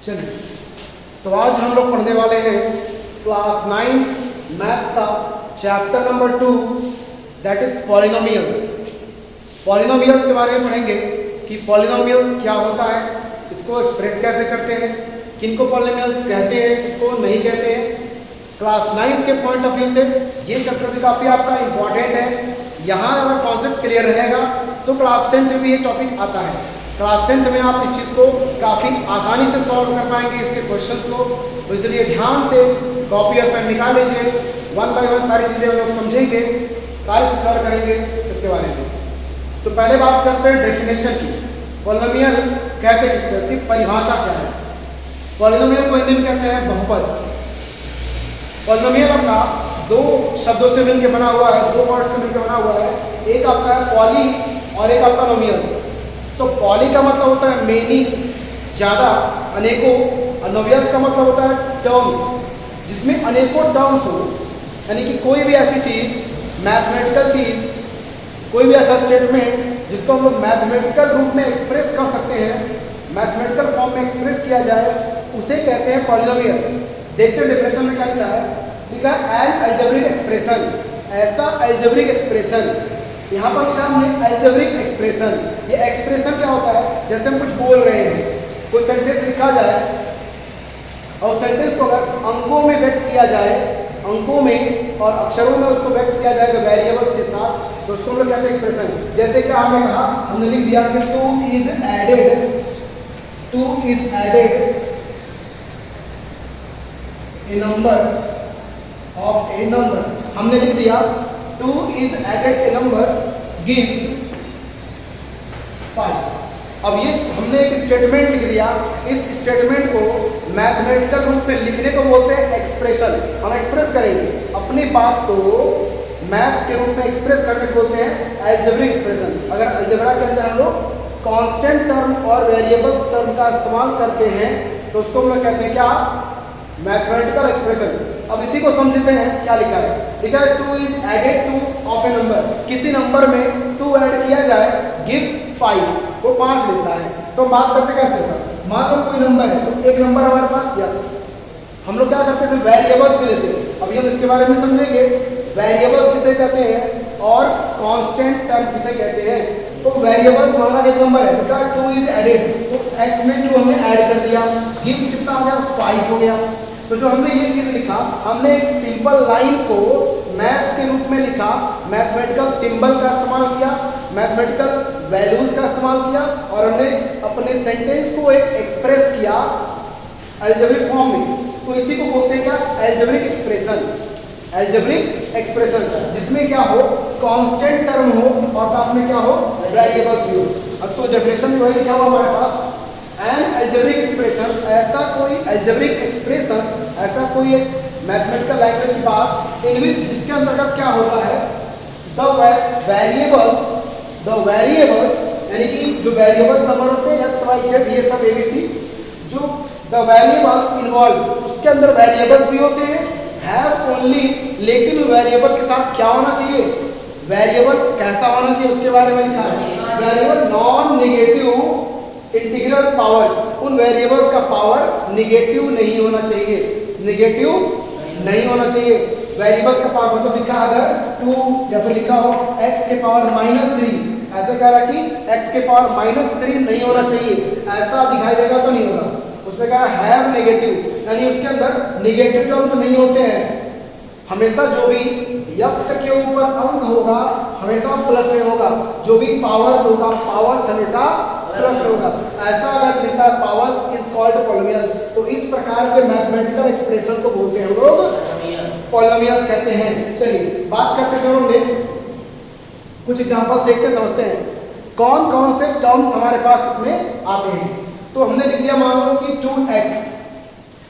चलिए, तो आज हम लोग पढ़ने वाले हैं क्लास 9 मैथ्स का chapter number 2 that is polynomials. Polynomials के बारे में पढ़ेंगे कि पॉलिनोमियल्स क्या होता है, इसको एक्सप्रेस कैसे करते हैं, किनको पॉलिनोमियल्स कहते हैं, किसको नहीं कहते हैं। क्लास 9 के पॉइंट ऑफ व्यू से ये चैप्टर भी काफ़ी आपका इम्पॉर्टेंट है। यहाँ अगर कॉन्सेप्ट क्लियर रहेगा तो क्लास 10 में भी ये टॉपिक आता है। क्लास 10 में आप इस चीज़ को काफ़ी आसानी से सॉल्व कर पाएंगे, इसके क्वेश्चंस को। तो इसलिए ध्यान से कॉपी और पेन निकाल लीजिए, 1 बाय 1 सारी चीज़ें हम लोग समझेंगे, सारी चीज़ कवर करेंगे इसके बारे में। तो पहले बात करते हैं डेफिनेशन की। पॉलिनोमियल कहते हैं किसको, इसकी परिभाषा क्या है। पॉलिनोमियल को हिंदी में कहते हैं बहुपद। पॉलिनोमियल आपका दो शब्दों से मिलकर बना हुआ है, दो वर्ड से मिलकर बना हुआ है। एक आपका है पॉली और एक आपका नोमियल्स। तो पॉली का मतलब होता है मेनी, ज़्यादा, अनेकों, और नोमियल्स का मतलब होता है टर्म्स, जिसमें अनेकों टर्म्स हो। यानी कि कोई भी ऐसी चीज़, मैथमेटिकल चीज़, कोई भी ऐसा स्टेटमेंट जिसको हम लोग मैथमेटिकल रूप में एक्सप्रेस कर सकते हैं, मैथमेटिकल फॉर्म में एक्सप्रेस किया जाए, उसे कहते हैं पॉलिनोमियल। देखते हैं डेफिनेशन में क्या लिखा है। लिखा है एन अलजेब्रिक एक्सप्रेशन, ऐसा अलजेब्रिक एक्सप्रेशन। यहाँ पर लिखा हमने अलजेब्रिक एक्सप्रेशन। ये एक्सप्रेशन क्या होता है, जैसे हम कुछ बोल रहे हैं, कोई सेंटेंस लिखा जाए और सेंटेंस को अगर अंकों में व्यक्त किया जाए, अंकों में और अक्षरों में उसको व्यक्त किया जाएगा वेरिएबल्स के साथ, तो उसको हम लोग कहते हैं एक्सप्रेशन। जैसे कि हमने कहा, हमने लिख दिया कि 2 is added a number of a number. हमने लिख दिया 2 is added a number gives 5। अब ये हमने एक स्टेटमेंट लिख दिया। इस स्टेटमेंट को मैथमेटिकल रूप में लिखने को बोलते हैं एक्सप्रेशन। हम एक्सप्रेस करेंगे अपनी बात को, मैथ्स के रूप में एक्सप्रेस करने को बोलते हैं अलजेब्रिक एक्सप्रेशन। अगर अलजेब्रा के अंदर हम लोग कांस्टेंट टर्म और वेरिएबल्स टर्म का इस्तेमाल करते हैं तो उसको हम लोग कहते हैं क्या, मैथमेटिकल एक्सप्रेशन। अब इसी को समझते हैं, क्या लिखा है। लिखा है 2 is added two of a number, किसी नंबर में 2 ऐड किया जाए गिव्स 5, वो 5 देता है। तो हम बात करते कैसे होगा, मान लो कोई नंबर है, तो एक नंबर हमारे पास x, हम लोग क्या करते हैं वेरिएबल्स भी लेते हैं। अभी हम इसके बारे में समझेंगे, वेरिएबल्स किसे कहते हैं और कांस्टेंट टर्म किसे कहते हैं। तो वेरिएबल्स माना एक नंबर है, लिखा 2 इज एडेड, तो x में 2 हमने ऐड कर दिया, गिव्स कितना हो गया, 5 हो गया। तो जो हमने ये चीज लिखा, हमने एक सिंपल लाइन को मैथ्स के रूप में लिखा, मैथमेटिकल सिंबल का इस्तेमाल किया, मैथमेटिकल वैल्यूज का इस्तेमाल किया, और हमने अपने सेंटेंस को एक एक्सप्रेस किया अलजेब्रिक फॉर्म में। तो इसी को बोलते हैं क्या, अलजेब्रिक एक्सप्रेशन। अलजेब्रिक एक्सप्रेशन जिसमें क्या हो, कांस्टेंट टर्म हो और साथ में क्या हो, वेरिएबल्स भी हो। अब तो डेफिनेशन में वही लिखा हुआ हमारे पास, एन अलजेब्रिक एक्सप्रेशन, ऐसा कोई अलजेब्रिक एक्सप्रेशन, ऐसा कोई एक मैथमेटिकल लैंग्वेज की बात इन विच, जिसके अंतर्गत क्या होता है, द वेरिएबल्स यानी कि जो वेरिएबल्स नंबर होते हैं x y z ये सब abc, जो द वेरिएबल्स इन्वॉल्व, उसके अंदर वेरिएबल्स भी होते हैं, हैव ओनली, लेकिन वेरिएबल के साथ क्या होना चाहिए, वेरिएबल कैसा होना चाहिए उसके बारे में लिखा है। Variable non negative integral powers, उन वेरिएबल्स का पावर निगेटिव नहीं होना चाहिए, निगेटिव नहीं होना चाहिए। वेरिएबल्स का पावर मतलब लिखा अगर 2 या फिर लिखा हो x के पावर -3, ऐसे कह रहा कि x के पावर -3 नहीं होना चाहिए, ऐसा दिखाई देगा तो नहीं होगा। उसमें कहा हैव नेगेटिव, यानी उसके अंदर निगेटिव टर्म्स नहीं होते हैं। हमेशा जो भी x के ऊपर अंक होगा हमेशा प्लस में होगा, जो भी पावर्स होगा पावर्स हमेशा प्लस होगा। ऐसा अगर मिलता है पावर्स इज कॉल्ड पॉलिनोमियल्स। तो इस प्रकार के मैथमेटिकल एक्सप्रेशन को बोलते हैं हम लोग पॉलिनोमियल्स कहते हैं। चलिए बात करते हैं हम नेक्स्ट, कुछ एग्जांपल्स देखते समझते हैं कौन कौन से टर्म्स हमारे पास इसमें आते हैं। तो हमने लिख दिया, मान लो कि 2x,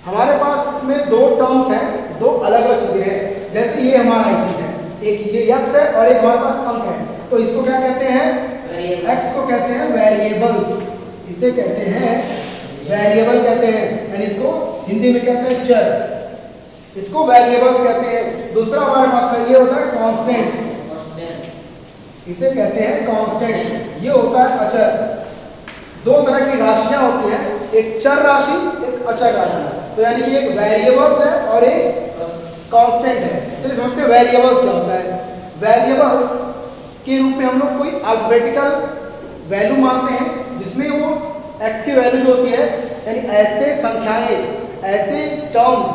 हमारे पास इसमें 2 टर्म्स हैं, 2 अलग अलग चीजें हैं। जैसे ये हमारा एक चीज है, एक ये x है और एक हमारे पास अंक है, तो इसको क्या कहते हैं, x को कहते हैं वेरिएबल्स, इसे कहते हैं वेरिएबल कहते हैं, यानी इसको हिंदी में कहते हैं चर, इसको वेरिएबल्स कहते हैं। दूसरा हमारे पास ये होता है कांस्टेंट, इसे कहते हैं कांस्टेंट, ये होता है अचर। 2 तरह की राशियां होती हैं, एक चर राशि, एक अचर राशि। तो यानी कि एक वेरिएबल्स है और एक कांस्टेंट है। चलिए समझते हैं वेरिएबल्स क्या होता है। वेरिएबल्स के रूप में हम लोग कोई अल्फाबेटिकल वैल्यू मानते हैं जिसमें वो x की वैल्यू जो होती है, यानी ऐसे संख्याएं, ऐसे टर्म्स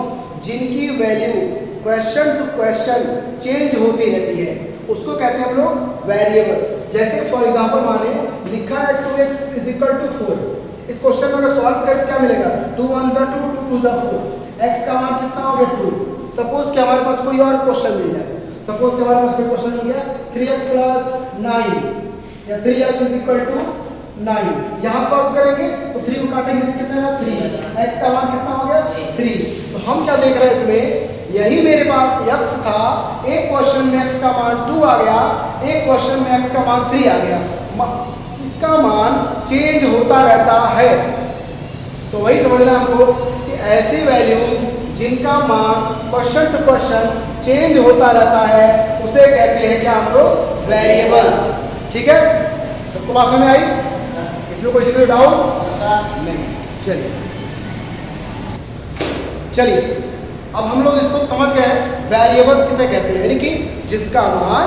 जिनकी value question to question change होती रहती है, उसको कहते हैं हम लोग वेरिएबल्स। जैसे फॉर एग्जांपल माने लिखा है 2x इज इक्वल टू 4। इस क्वेश्चन में अगर सॉल्व करें क्या मिलेगा, 2 1 2 2 2 4, x का मान कितना हो गया 2। सपोज कि हमारे पास कोई और क्वेश्चन मिल जाए, सपोज कि हमारे पास कोई क्वेश्चन मिल गया 3x + 9 या 3x इज इक्वल टू 9। यहाँ सॉल्व करेंगे तो 3 को काटेंगे, इससे कितना है 3, x का मान कितना हो गया 3। तो हम क्या देख रहे हैं इसमें, यही मेरे पास x था, एक क्वेश्चन में x का मान 2 आ गया, एक क्वेश्चन में x का मान 3 आ गया, इसका मान चेंज होता रहता है। तो वही समझना हमको कि ऐसी वैल्यूज जिनका मान क्वेश्चन टू क्वेश्चन चेंज होता रहता है उसे कहते हैं क्या हम लोग वेरिएबल्स। ठीक है, सबको बात समझ में आई? इसमें कोई डाउट नहीं? चलिए अब हम लोग इसको समझ गए वेरिएबल्स किसे कहते हैं, यानी कि जिसका मान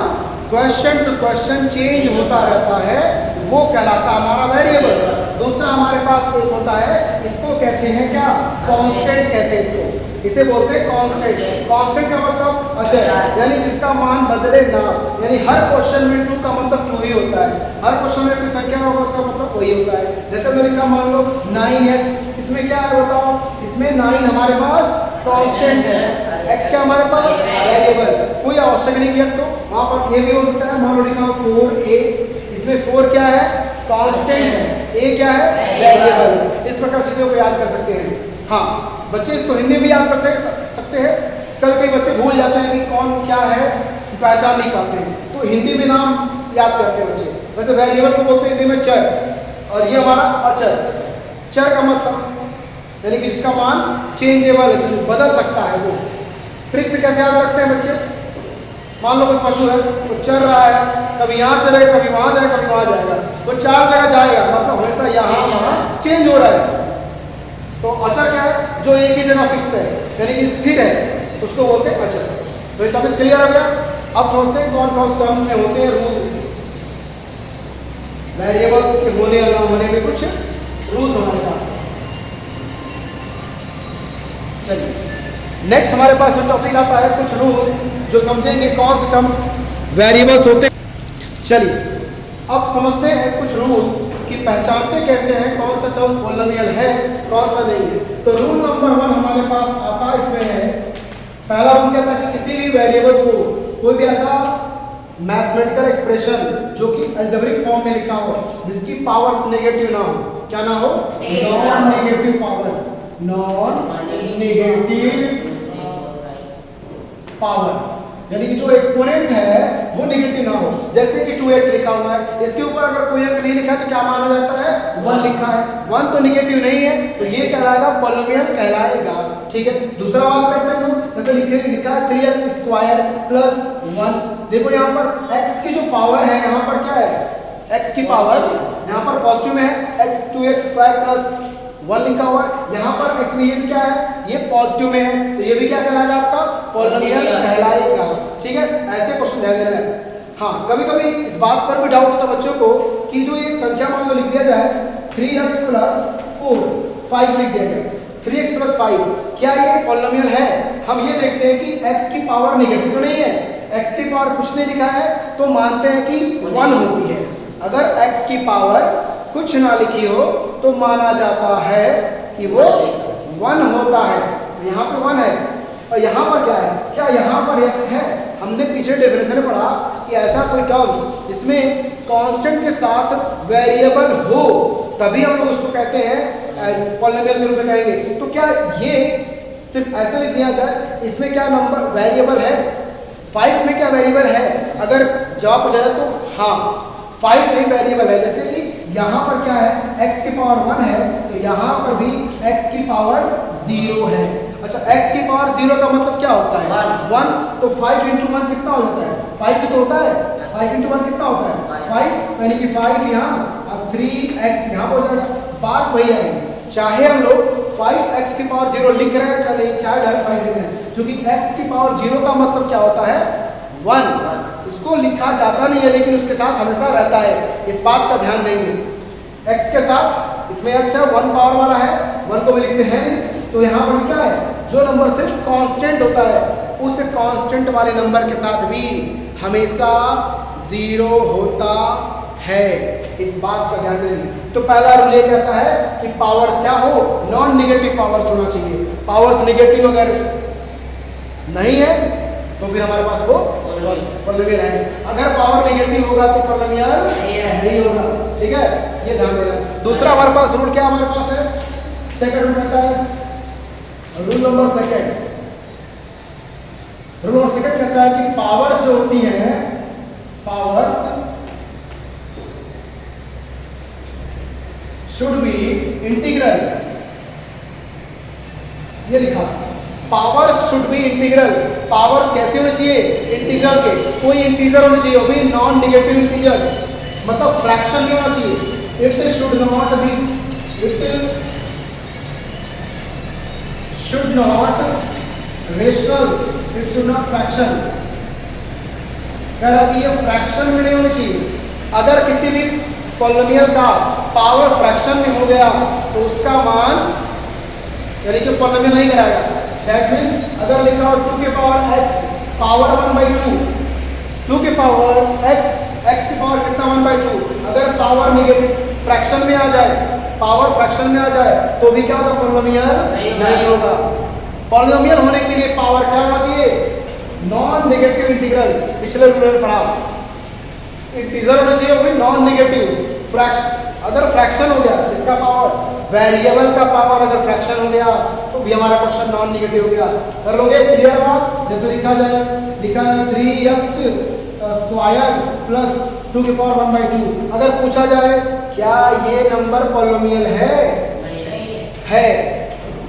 क्वेश्चन टू क्वेश्चन चेंज होता रहता है वो कहलाता हमारा वेरिएबल। दूसरा हमारे पास एक होता है, इसको कहते हैं क्या, कांस्टेंट कहते हैं इसको, इसे बोलते हैं कांस्टेंट। कांस्टेंट का मतलब अचर, यानी जिसका मान बदले ना, यानी हर क्वेश्चन में 2 का मतलब 2 ही होता है, हर क्वेश्चन में कोई संख्या होगा उसका मतलब वही होता है। जैसे मैंने कहा मान लो 9x, इसमें क्या है बताओ, इसमें 9 हमारे पास कांस्टेंट है, x क्या हमारे पास वेरिएबल, कोई आवश्यक नहीं कि x तो वहां पर a भी हो सकता है। मान लो लिखा 4a, इसमें 4 क्या है कांस्टेंट है, a क्या है वेरिएबल है। इस प्रकार चीजों को याद कर सकते हैं। हाँ, बच्चे इसको हिंदी में याद कर सकते हैं, कभी बच्चे भूल जाते हैं कि कौन क्या है, पहचान नहीं पाते हैं, तो हिंदी में नाम याद करते हैं बच्चे। वैसे वेरिएबल को बोलते हैं हिंदी में चर, और ये हमारा अचर। चर का मतलब यानी कि जिसका मान चेंजेबल है, जो बदल सकता है वो। ट्रिक से कैसे याद रखते हैं बच्चे, मान लो कोई पशु है वो चल रहा है, कभी यहाँ चलेगा, कभी वहाँ जाएगा, कभी वहाँ जाएगा, वो 4 जगह जाएगा, मतलब हमेशा यहाँ वहाँ चेंज हो रहा है। तो अचर क्या है, जो एक ही जगह फिक्स है यानी कि स्थिर है, उसको बोलते हैं अचर। तो ये टॉपिक क्लियर हो गया। अब समझते हैं कौन कौन से टर्म्स में होते हैं रूल्स। वेरिएबल्स के होने और ना होने में कुछ रूल्स हमारे पास है। चलिए नेक्स्ट हमारे पास टॉपिक आता है कुछ रूल्स, जो समझेंगे कौन से टर्म्स वेरिएबल्स होते हैं। चलिए अब समझते हैं कुछ रूल्स कि पहचानते कैसे हैं कौन सा टर्म्स पॉलिनोमियल है कौन सा नहीं है। तो रूल नंबर 1 हमारे पास आता इसमें है, पहला रूल क्या था कि किसी भी वेरिएबल्स को कोई भी ऐसा मैथमेटिकल एक्सप्रेशन जो कि अलजेब्रिक फॉर्म में लिखा हो, जिसकी पावर्स नेगेटिव ना हो, क्या ना हो, non negative powers, non negative power, यानी कि जो एक्सपोनेंट है वो नेगेटिव ना हो। जैसे कि 2x लिखा हुआ है, इसके ऊपर अगर कोई अंक नहीं लिखा है तो क्या माना जाता है, 1 लिखा है, 1 तो नेगेटिव नहीं है, तो ये कहलाएगा पॉलिनोमियल कहलाएगा। ठीक है, दूसरा बात करते हैं हम, जैसे लिखा है 3x² + 1। देखो यहाँ पर x की जो पावर है, यहाँ पर क्या है, x की पावर यहाँ पर पॉजिटिव में है, x 2x² + 1 लिखा हुआ है, यहाँ पर x में ये क्या है, ये पॉजिटिव में है, तो ये भी क्या कहलाएगा आपका पॉलिनोमियल कहलाएगा। ठीक है, ऐसे क्वेश्चन ध्यान देना है। हाँ, कभी कभी इस बात पर भी डाउट होता है बच्चों को कि जो ये संख्या मान लो लिख दिया जाए 3x + 4, 5 लिख दिया जाए, 3x + 5, क्या ये पॉलिनोमियल है? हम ये देखते हैं कि x की पावर नेगेटिव तो नहीं है, x की पावर कुछ नहीं लिखा है तो मानते हैं कि 1 होती है। अगर x की पावर कुछ ना लिखी हो तो माना जाता है कि वो 1 होता है। यहाँ पे 1 है, और यहाँ पर क्या है, क्या यहाँ पर x है? हमने पीछे डेफिनेशन में पढ़ा कि ऐसा कोई टर्म्स जिसमें कांस्टेंट के साथ वेरिएबल हो तभी हम लोग उसको कहते हैं पॉलिनोमियल के रूप में कहेंगे। तो क्या ये सिर्फ ऐसे लिख दिया जाए, इसमें क्या नंबर वेरिएबल है, 5 में क्या वेरिएबल है? अगर जवाब हो जाए तो हाँ 5 में वेरिएबल है। जैसे कि यहाँ पर क्या है, x की पावर 1 है, तो यहाँ पर भी x की पावर 0 है। अच्छा, x की पावर 0 का मतलब क्या होता है, 1, तो 5 × 1 कितना हो जाता है, 5 ही तो होता है, 5 × 1 कितना होता है 5, यानी कि 5 यहाँ, अब 3x यहाँ हो जाएगा। बात वही आएगी, चाहे हम लोग 5x की पावर 0 लिख रहे हैं चाहे नहीं, चाहे डायरेक्ट 5 लिख रहे हैं, क्योंकि x की पावर 0 का मतलब क्या होता है 1। इसको लिखा जाता नहीं है लेकिन उसके साथ हमेशा रहता है, इस बात का ध्यान देंगे। x के साथ इसमें x है 1 पावर वाला है, 1 को भी लिखते हैं नहीं, तो यहाँ पर क्या है जो नंबर सिर्फ कांस्टेंट होता है उस कांस्टेंट वाले नंबर के साथ भी हमेशा 0 होता है, इस बात का ध्यान देंगे। तो पहला रूल ये कहता है कि पावर्स क्या हो, नॉन नेगेटिव पावर्स होना चाहिए। पावर्स नेगेटिव अगर नहीं है तो फिर हमारे पास वो पॉलिनोमियल है, अगर पावर नेगेटिव होगा तो पॉलिनोमियल नहीं होगा, ठीक है, ये ध्यान देना। दूसरा हमारे पास रूल क्या हमारे पास है, सेकंड रूल कहता है, रूल नंबर सेकंड कहता है कि पावर्स जो होती हैं, पावर्स शुड बी इंटीग्रल, ये लिखा, powers should be integral. Powers कैसे होने चाहिए, इंटीग्रल के, कोई इंटीजर होने चाहिए, वो भी नॉन नेगेटिव इंटीजर्स, मतलब फ्रैक्शन नहीं होना चाहिए। It should not be, it should not rational, it should not fraction, कह रहा कि ये फ्रैक्शन में नहीं होनी चाहिए। अगर किसी भी पॉलिनोमियल का पावर फ्रैक्शन में हो गया तो उसका मान यानी कि पॉलिनोमियल नहीं कराएगा। दैट मीन्स अगर लिखा हो 2 के पावर x पावर 1/2, 2 के पावर x, x की पावर कितना 1/2, अगर पावर नेगेटिव फ्रैक्शन में आ जाए, पावर फ्रैक्शन में आ जाए तो भी क्या होगा, पॉलिनोमियल नहीं होगा। पॉलिनोमियल होने के लिए पावर क्या होना चाहिए, नॉन नेगेटिव इंटीग्रल, पिछले रूल में पढ़ा, इंटीजर होना चाहिए वो भी नॉन नेगेटिव। फ्रैक्शन अगर फ्रैक्शन हो गया, इसका पावर, वेरिएबल का पावर अगर फ्रैक्शन हो गया तो भी हमारा क्वेश्चन नॉन नेगेटिव हो गया। कर लोगे क्लियर बात, जैसे लिखा जाए 3x स्क्वायर प्लस 2 की पावर 1/2, अगर पूछा जाए क्या ये नंबर पॉलिनोमियल है,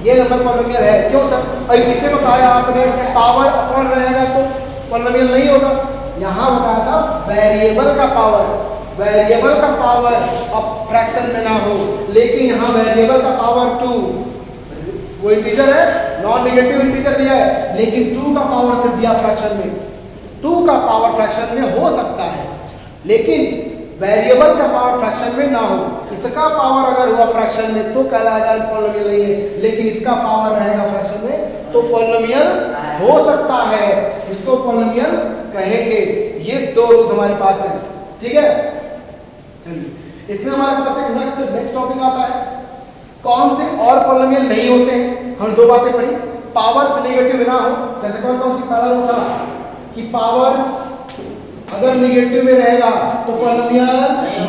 ये नंबर पॉलिनोमियल है, क्यों सर, अभी पीछे बताया आपने पावर अपॉन रहेगा तो पॉलिनोमियल नहीं होगा, यहाँ बताया था वेरिएबल का पावर, वेरिएबल का पावर अब फ्रैक्शन में ना हो, लेकिन यहाँ वेरिएबल का पावर 2, वो इंटीजर है, नॉन नेगेटिव इंटीजर दिया है, लेकिन 2 का पावर सिर्फ दिया फ्रैक्शन में, 2 का पावर फ्रैक्शन में हो सकता है, लेकिन वेरिएबल का पावर फ्रैक्शन में ना हो। इसका पावर अगर हुआ फ्रैक्शन में तो कहलाएगा पॉलिनोमियल नहीं है, लेकिन इसका पावर रहेगा फ्रैक्शन में तो पॉलिनोमियल हो सकता है, इसको पॉलिनोमियल कहेंगे। ये 2 रूल्स हमारे पास है, ठीक है। चलिए इसमें हमारे पास एक नेक्स्ट टॉपिक आता है, कौन से और पॉलिनोमियल नहीं होते हैं। हम 2 बातें पढ़ी, पावर्स नेगेटिव ना हो, जैसे कौन कौन सी, पहला रूल था कि पावर्स अगर नेगेटिव में रहेगा तो पॉलिनोमियल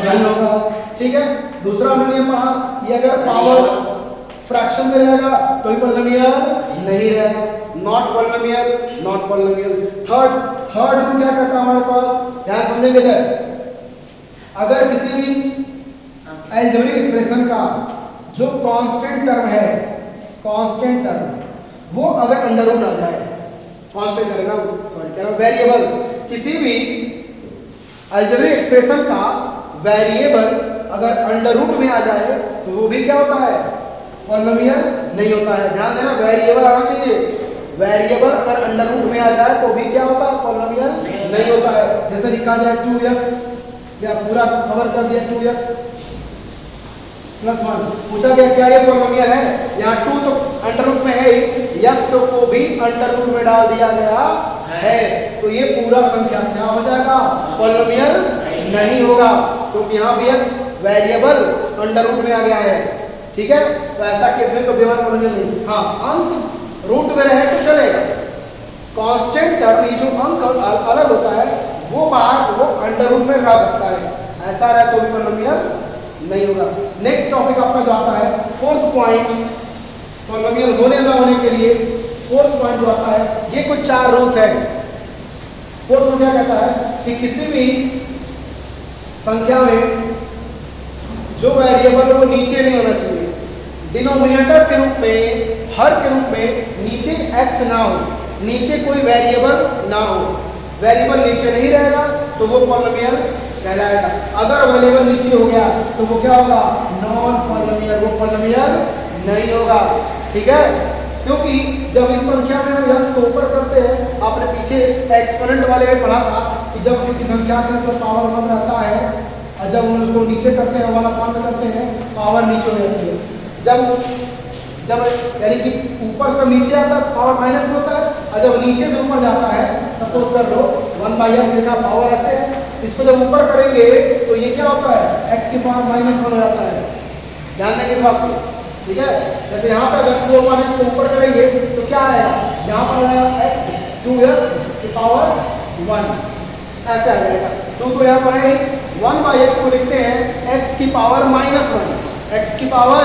नहीं होगा, ठीक है। दूसरा हमने ये पढ़ा कि अगर पावर्स फ्रैक्शन में रहेगा तो ही पॉलिनोमियल नहीं रहेगा, not polynomial, not polynomial. Third rule क्या कहता है हमारे पास, ध्यान समझेंगे इधर, अगर किसी भी अलजेब्रिक एक्सप्रेशन का जो कांस्टेंट टर्म है, कांस्टेंट टर्म वो अगर अंडर रूट आ जाए, कांस्टेंट टर्म ना, सॉरी कह रहा हूं वेरिएबल्स, किसी भी अलजेब्रिक एक्सप्रेशन का वेरिएबल अगर अंडर रूट में आ जाए तो वो भी क्या होता है, पॉलिनोमियल नहीं होता है। ध्यान देना, वेरिएबल आना चाहिए, वेरिएबल अगर अंडर रूट में आ जाए तो भी क्या होता है, पॉलिनोमियल नहीं होता है। जैसे लिखा जाए 2x, या पूरा कवर कर दिया 2x + 1, पूछा गया क्या ये पॉलिनोमियल है, यहाँ 2 तो अंडर रूट में है ही, x को भी अंडर रूट में डाल दिया गया है, तो ये पूरा संख्या क्या हो जाएगा, पॉलिनोमियल नहीं होगा, क्योंकि यहाँ भी x वेरिएबल अंडर रूट में आ गया है, ठीक है। तो ऐसा केस में तो भी हमारा पॉलिनोमियल नहीं। हाँ, अंक रूट में रहे तो चलेगा, कांस्टेंट टर्म ये जो अंक अलग होता है वो बाहर, वो अंडर रूट में रह सकता है, ऐसा रहे तो भी पॉलिनोमियल नहीं होगा। नेक्स्ट टॉपिक आपका जो आता है, फोर्थ पॉइंट, पॉलिनोमियल होने ना होने के लिए फोर्थ पॉइंट जो आता है, ये कुछ 4 रूल्स हैं। फोर्थ रूल क्या कहता है कि किसी भी संख्या में जो वेरिएबल वो नीचे नहीं होना चाहिए, डिनोमिनेटर के रूप में, हर के रूप में नीचे x ना हो, नीचे कोई वेरिएबल ना हो, वेरिएबल नीचे नहीं रहेगा तो वो पॉलिनोमियल कहलाएगा। अगर वेरिएबल नीचे हो गया तो वो क्या होगा, नॉन पॉलिनोमियल, वो पॉलिनोमियल नहीं होगा। ठीक है, क्योंकि जब इस संख्या में हम x को ऊपर करते हैं, आपने पीछे एक्सपोनेंट वाले में पढ़ा था कि जब किसी संख्या के ऊपर पावर 1 रहता है और जब हम उसको नीचे करते हैं 1/1 करते हैं, पावर नीचे हो जाती है। जब यानी कि ऊपर से नीचे आता है पावर माइनस में होता है, और जब नीचे से ऊपर जाता है, सपोज कर लो 1/x लिखा, पावर ऐसे है, इसको जब ऊपर करेंगे तो ये क्या होता है, x की पावर -1 हो जाता है। ध्यान देंगे इस बात को। ठीक है, जैसे यहाँ पे अगर 2/x को ऊपर करेंगे तो क्या आएगा, यहाँ पर आएगा x 2x की पावर 1, ऐसे आ जाएगा। 2 तो यहाँ पर है, 1/x को लिखते हैं x की पावर -1, x की पावर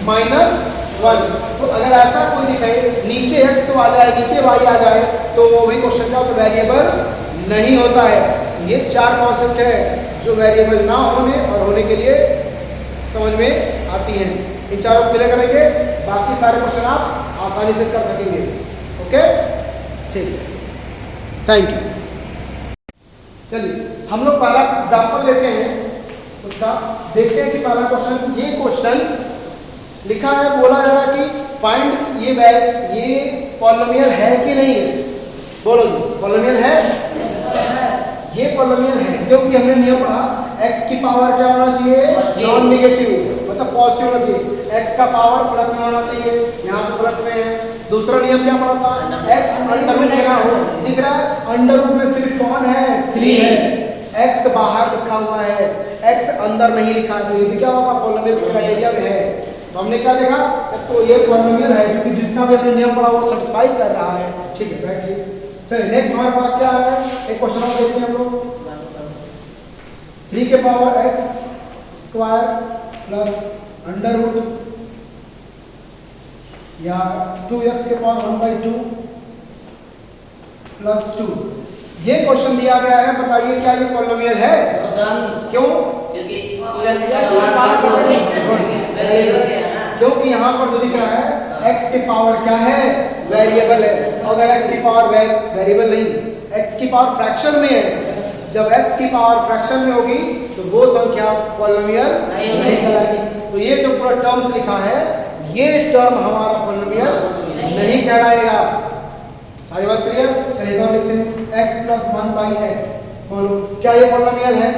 -1। तो अगर ऐसा कोई दिखे, नीचे x आ जाए, नीचे y आ जाए, तो वो भी क्वेश्चन का वेरिएबल नहीं होता है। ये 4 कॉन्सेप्ट है जो वेरिएबल ना होने और होने के लिए समझ में आती हैं। इन चारों को क्लियर करेंगे, बाकी सारे क्वेश्चन आप आसानी से कर सकेंगे। ओके, ठीक है, थैंक यू। चलिए हम लोग पहला एग्जाम्पल लेते हैं, उसका देखते हैं कि पहला क्वेश्चन, ये क्वेश्चन लिखा है, बोला जा रहा है कि फाइंड ये पॉलिनोमियल है कि नहीं है। बोलो जी, पॉलिनोमियल है? ये पॉलिनोमियल है क्योंकि हमने नियम पढ़ा, x की पावर क्या होना चाहिए, नॉन नेगेटिव, मतलब पॉजिटिव होना चाहिए। x का पावर प्लस में होना चाहिए, यहाँ पे प्लस में है। दूसरा नियम क्या पढ़ा था, x अंडर रूट में ना हो, दिख रहा है अंडर रूट में सिर्फ कौन है, 3 है, x बाहर लिखा हुआ है, x अंदर नहीं लिखा है, तो ये भी क्या होगा, पॉलिनोमियल क्राइटेरिया में है। तो हमने क्या देखा, तो ये पॉलिनोमियल है क्योंकि जितना भी हमने नियम पढ़ा वो सेटिस्फाई कर रहा है। ठीक है, बैठिए। चलिए नेक्स्ट हमारे पास क्या आ रहा है, एक क्वेश्चन और देखते हैं हम लोग। 3 के power x square plus under root या 2x के पावर 1/2 प्लस 2, ये क्वेश्चन दिया गया है। बताइए क्या ये पॉलिनोमियल है? क्यों? क्योंकि यहाँ पर जो दिख रहा है x की पावर क्या है, वेरिएबल है। अगर x की पावर वेरिएबल नहीं, x की पावर फ्रैक्शन में है, जब x की पावर फ्रैक्शन में होगी तो वो संख्या पॉलिनोमियल नहीं कहलाएगी। तो ये जो पूरा टर्म्स लिखा है, ये टर्म हमारा पॉलिनोमियल नहीं कहलाएगा। सारी बात क्लियर? चलिए और लिखते हैं x + 1/x। बोलो क्या ये पॉलिनोमियल है?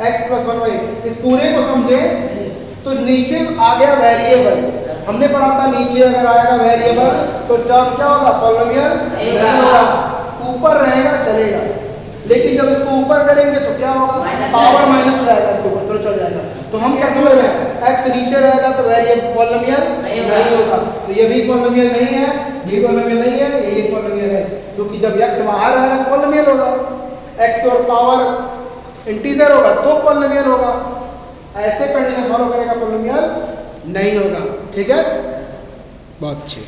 x + 1/x। इस पूरे को समझे तो नीचे आ गया वेरिएबल, हमने पढ़ा था नीचे अगर आएगा वेरिएबल तो टर्म क्या होगा, पॉलिनोमियल नहीं होगा। ऊपर रहेगा चलेगा, लेकिन जब इसको ऊपर करेंगे तो क्या होगा, पावर माइनस हो जाएगा, इसके ऊपर तो चढ़ जाएगा। तो हम क्या समझ रहे हैं, x नीचे रहेगा तो वेरिएबल पॉलिनोमियल नहीं होगा। तो ये भी पॉलिनोमियल नहीं है, ये पॉलिनोमियल नहीं है, ये पॉलिनोमियल है, क्योंकि जब x बाहर रहेगा तो पॉलिनोमियल होगा, x की पावर इंटीजर होगा तो पॉलिनोमियल होगा। ऐसे कंडीशन फॉलो करेगा, पॉलिनोमियल नहीं होगा। ठीक है, बहुत अच्छे।